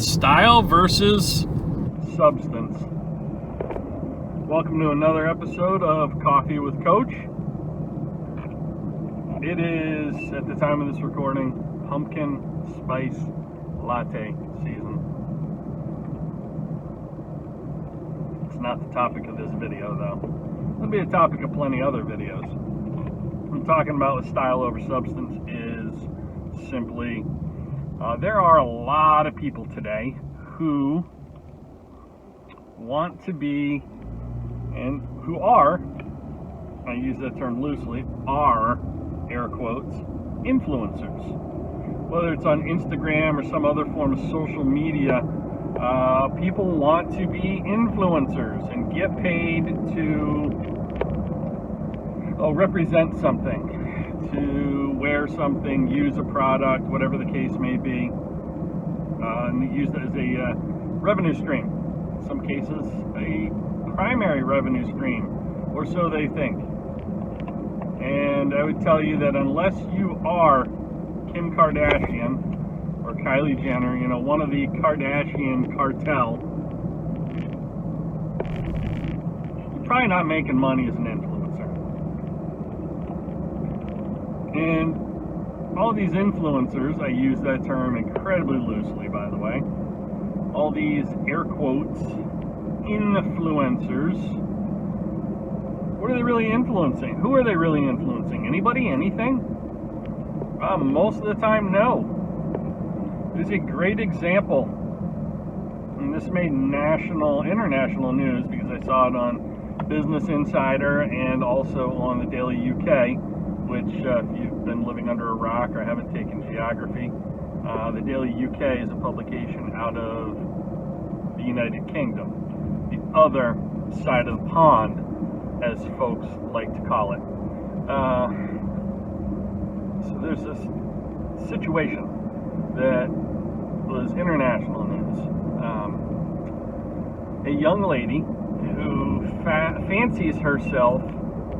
Style versus substance. Welcome to another episode of Coffee with Coach. It is, at the time of this recording, pumpkin spice latte season. It's not the topic of this video, though. It'll be a topic of plenty other videos. What I'm talking about with style over substance is simply there are a lot of people today who want to be, and who are, I use that term loosely, are, air quotes, influencers. Whether it's on Instagram or some other form of social media, people want to be influencers and get paid to represent something, to wear something, use a product, whatever the case may be, and use it as a revenue stream. In some cases, a primary revenue stream, or so they think. And I would tell you that unless you are Kim Kardashian or Kylie Jenner, one of the Kardashian cartel, you're probably not making money as an influencer. And all these influencers, I use that term incredibly loosely, by the way, all these air quotes influencers, what are they really influencing? Who are they really influencing? Anybody? Anything? Most of the time, no. There's a great example, and this made international news because I saw it on Business Insider and also on the Daily UK, which if you've been living under a rock or haven't taken geography, the Daily UK is a publication out of the United Kingdom, the other side of the pond, as folks like to call it. So there's this situation that was international news. A young lady who fancies herself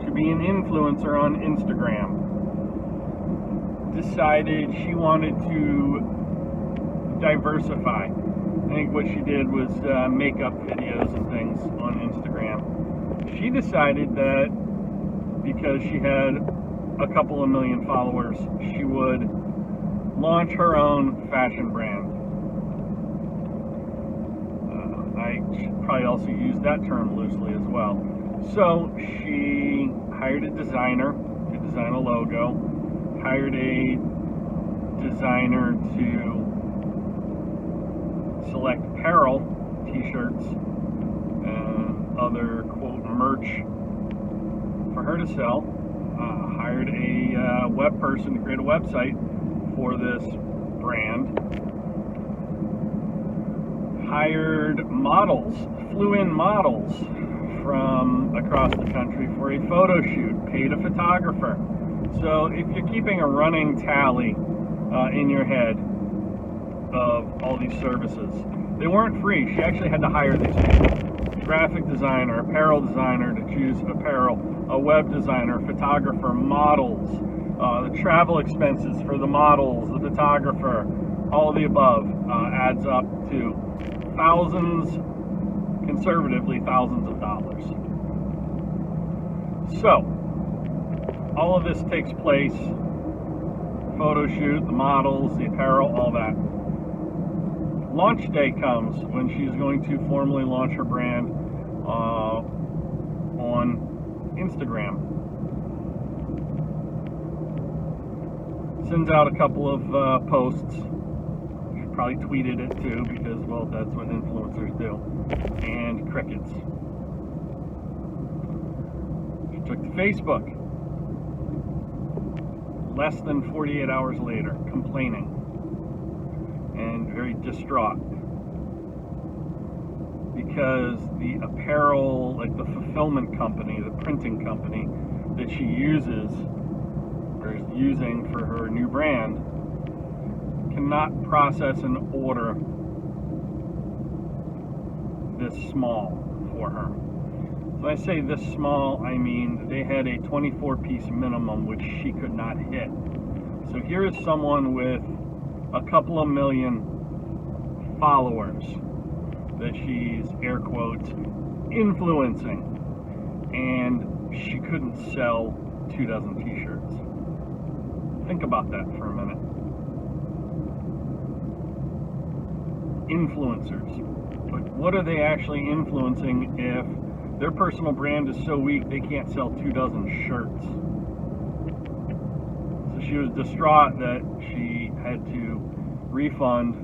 to be an influencer on Instagram decided she wanted to diversify. I think what she did was makeup videos and things on Instagram. She decided that because she had a couple of million followers, she would launch her own fashion brand. I should probably also use that term loosely as well. So she hired a designer to design a logo, hired a designer to select apparel, t-shirts, and other, quote, merch for her to sell, hired a web person to create a website for this brand, hired models, flew in models from across the country for a photo shoot, paid a photographer. So if you're keeping a running tally in your head of all these services, they weren't free. She actually had to hire these people. Graphic designer, apparel designer to choose apparel, a web designer, photographer, models, the travel expenses for the models, the photographer, all of the above adds up to conservatively thousands of dollars. So, all of this takes place, photo shoot, the models, the apparel, all that. Launch day comes when she's going to formally launch her brand on Instagram. Sends out a couple of posts. She probably tweeted it too because, well, that's what influencers do. And crickets. She took to Facebook. Less than 48 hours later, complaining and very distraught because the apparel, like the fulfillment company, the printing company that she uses or is using for her new brand, cannot process an order this small for her. When I say this small, I mean they had a 24-piece minimum which she could not hit. So here is someone with a couple of million followers that she's, air quotes, influencing, and she couldn't sell 24 t-shirts. Think about that for a minute. Influencers. But what are they actually influencing if their personal brand is so weak they can't sell 24 shirts? So she was distraught that she had to refund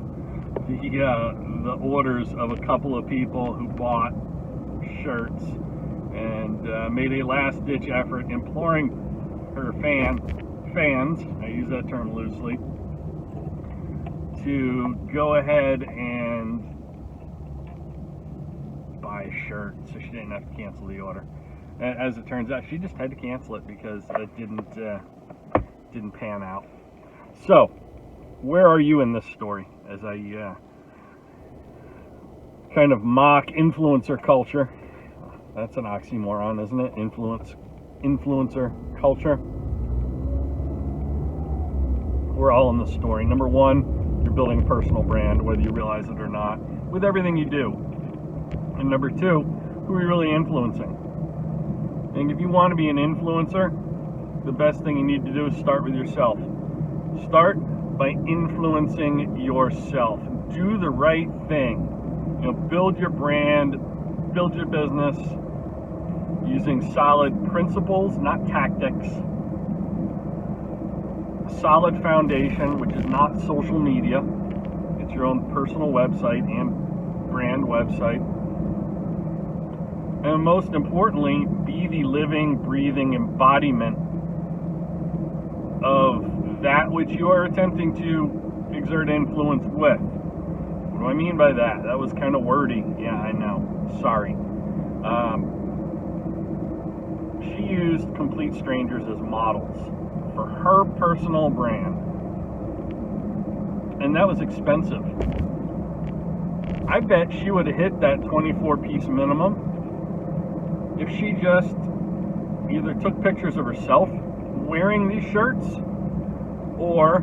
the orders of a couple of people who bought shirts, and made a last-ditch effort imploring her fans, I use that term loosely, to go ahead and buy a shirt so she didn't have to cancel the order. As it turns out, she just had to cancel it because it didn't pan out. So, where are you in this story? As I kind of mock influencer culture. That's an oxymoron, isn't it? Influencer culture. We're all in the story. Number one, you're building a personal brand, whether you realize it or not, with everything you do. And number two, who are you really influencing? And if you want to be an influencer, the best thing you need to do is start with yourself. Start by influencing yourself. Do the right thing. Build your brand, build your business using solid principles, not tactics. A solid foundation, which is not social media. It's your own personal website and brand website. And most importantly, be the living, breathing embodiment of that which you are attempting to exert influence with. What do I mean by that? That was kind of wordy. Yeah, I know. Sorry. She used complete strangers as models for her personal brand. And that was expensive. I bet she would have hit that 24-piece minimum if she just either took pictures of herself wearing these shirts or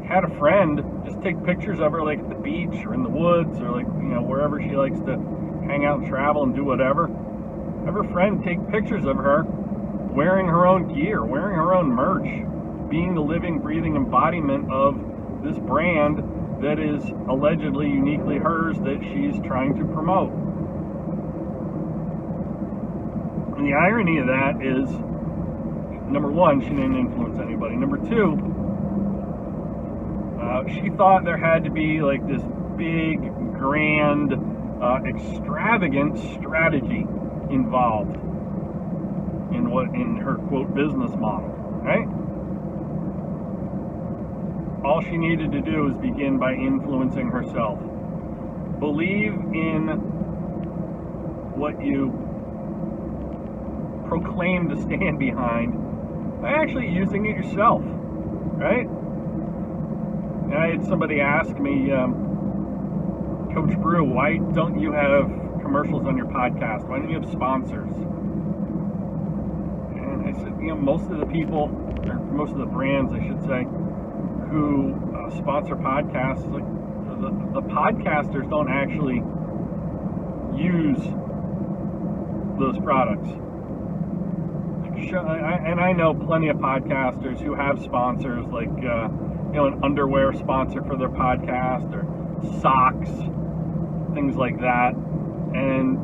had a friend just take pictures of her, like at the beach or in the woods or like, wherever she likes to hang out and travel and do whatever. Have her friend take pictures of her wearing her own gear, wearing her own merch, being the living, breathing embodiment of this brand that is allegedly uniquely hers that she's trying to promote. And the irony of that is, number one, she didn't influence anybody. Number two, she thought there had to be like this big, grand, extravagant strategy involved in her quote business model, right? All she needed to do was begin by influencing herself. Believe in what you proclaim to stand behind by actually using it yourself, right? And I had somebody ask me, Coach Brew, why don't you have commercials on your podcast? Why don't you have sponsors? And I said, most of the people, or most of the brands, I should say, who sponsor podcasts, like the podcasters don't actually use those products. And I know plenty of podcasters who have sponsors, like an underwear sponsor for their podcast, or socks, things like that. And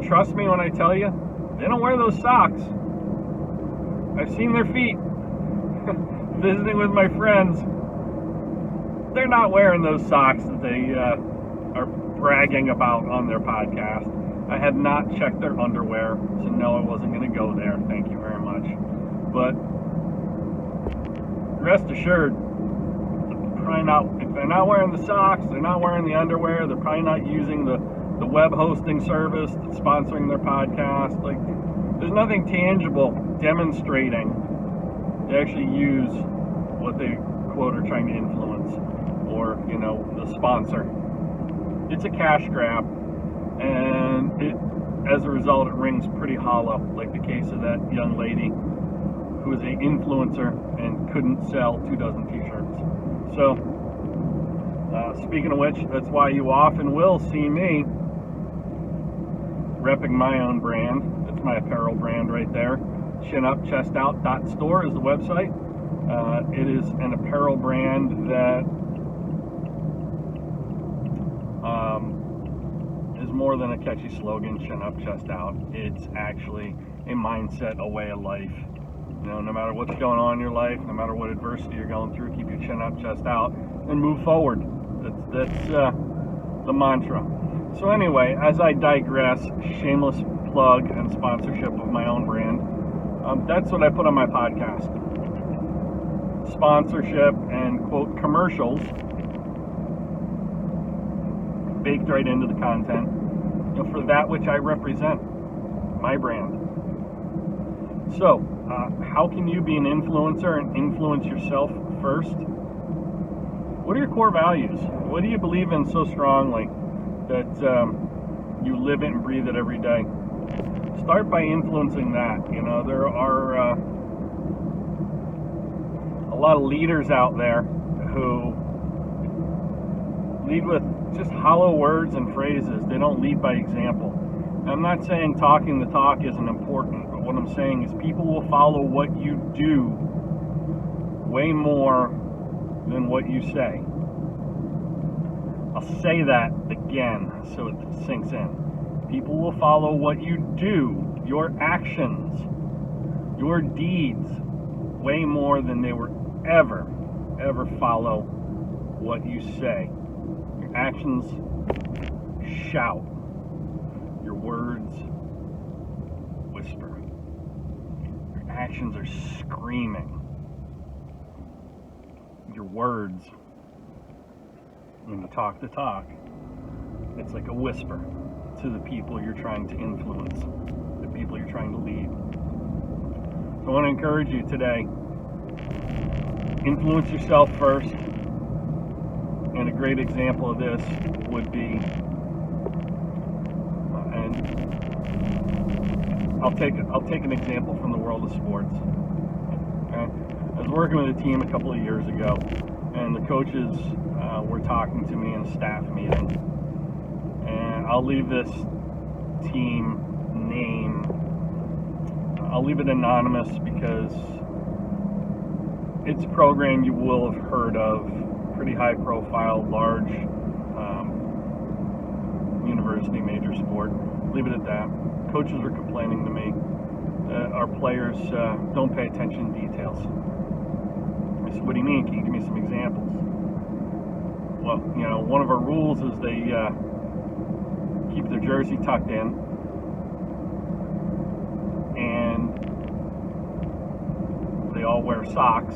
trust me when I tell you, they don't wear those socks. I've seen their feet. Visiting with my friends, they're not wearing those socks that they are bragging about on their podcast. I had not checked their underwear, so no, I wasn't going to go there. Thank you very much. But rest assured, if they're not wearing the socks, they're not wearing the underwear, they're probably not using the web hosting service that's sponsoring their podcast. Like, there's nothing tangible demonstrating they actually use what they quote are trying to influence, or the sponsor. It's a cash grab, and as a result, it rings pretty hollow, like the case of that young lady who was an influencer and couldn't sell 24 t-shirts. So Speaking of which, that's why you often will see me repping my own brand. That's my apparel brand right there. ChinUpChestOut.store is the website. It is an apparel brand that is more than a catchy slogan, Chin Up, Chest Out. It's actually a mindset, a way of life. You know, no matter what's going on in your life, no matter what adversity you're going through, keep your chin up, chest out, and move forward. That's the mantra. So anyway, as I digress, shameless plug and sponsorship of my own brand, that's what I put on my podcast. Sponsorship and, quote, commercials baked right into the content, you know, for that which I represent, my brand. So, how can you be an influencer and influence yourself first? What are your core values? What do you believe in so strongly that you live it and breathe it every day? Start by influencing that. You know, there are a lot of leaders out there who lead with just hollow words and phrases. They don't lead by example. I'm not saying talking the talk isn't important, but what I'm saying is people will follow what you do way more than what you say. I'll say that again so it sinks in. People will follow what you do, your actions, your deeds, way more than they will ever follow what you say. Your actions shout. Your words whisper. Your actions are screaming. Your words, when you talk the talk, it's like a whisper to the people you're trying to influence, the people you're trying to lead. So I want to encourage you today, influence yourself first. And a great example of this would be, and I'll take an example from the world of sports. Okay? I was working with a team a couple of years ago, and the coaches were talking to me in a staff meeting. And I'll leave this team name, I'll leave it anonymous because it's a program you will have heard of, pretty high profile, large university, major sport. Leave it at that. Coaches were complaining to me that our players don't pay attention to details. I said, what do you mean? Can you give me some examples? Well, you know, one of our rules is they keep their jersey tucked in, and they all wear socks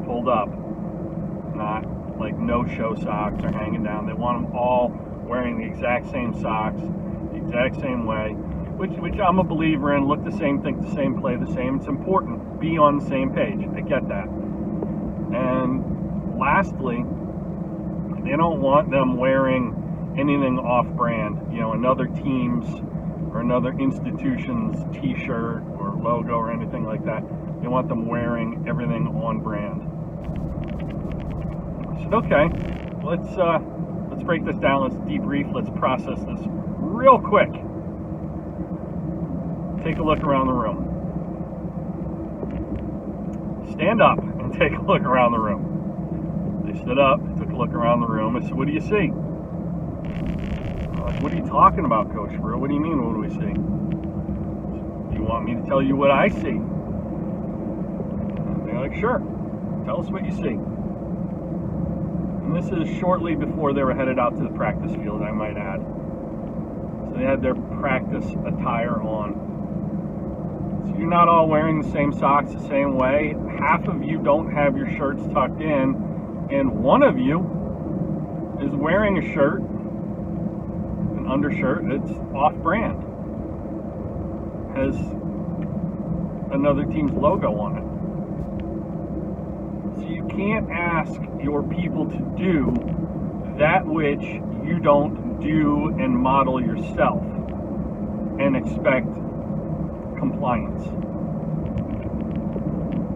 pulled up, not like no-show socks or hanging down. They want them all wearing the exact same socks, the exact same way, which I'm a believer in. Look the same, think the same, play the same. It's important. Be on the same page. I get that. And lastly, they don't want them wearing anything off-brand, you know, another team's or another institution's t-shirt or logo or anything like that. They want them wearing everything on brand. I said, okay, let's break this down. Let's debrief. Let's process this real quick. Take a look around the room. Stand up and take a look around the room. They stood up, took a look around the room. I said, what do you see? What are you talking about, Coach Brew? What do you mean, what do we see? Do you want me to tell you what I see? They're like, sure. Tell us what you see. And this is shortly before they were headed out to the practice field, I might add. So they had their practice attire on. So you're not all wearing the same socks the same way. Half of you don't have your shirts tucked in. And one of you is wearing a shirt, an undershirt, that's off-brand. Has another team's logo on it. So you can't ask your people to do that which you don't do and model yourself and expect compliance.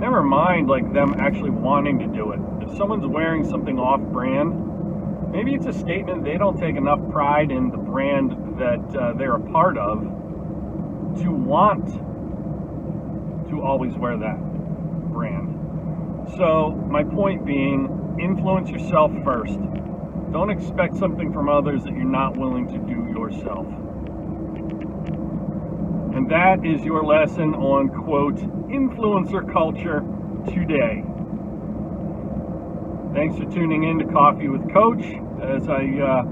Never mind like them actually wanting to do it. If someone's wearing something off-brand, maybe it's a statement they don't take enough pride in the brand that they're a part of to want to always wear that brand. So my point being, influence yourself first. Don't expect something from others that you're not willing to do yourself. And that is your lesson on, quote, influencer culture today. Thanks for tuning in to Coffee with Coach as I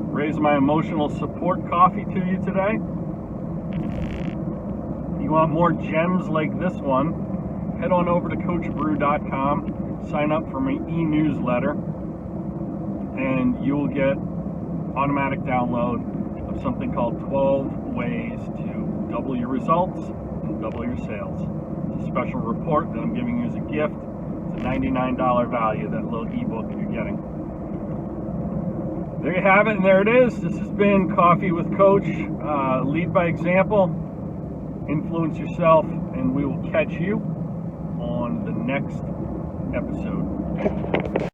raise my emotional support coffee to you today. If you want more gems like this one, head on over to coachbrew.com, sign up for my e-newsletter, and you will get automatic download of something called 12 Ways to Double Your Results and Double Your Sales. It's a special report that I'm giving you as a gift. It's a $99 value, that little ebook that you're getting. There you have it, and there it is. This has been Coffee with Coach. Lead by example, influence yourself, and we will catch you on the next episode.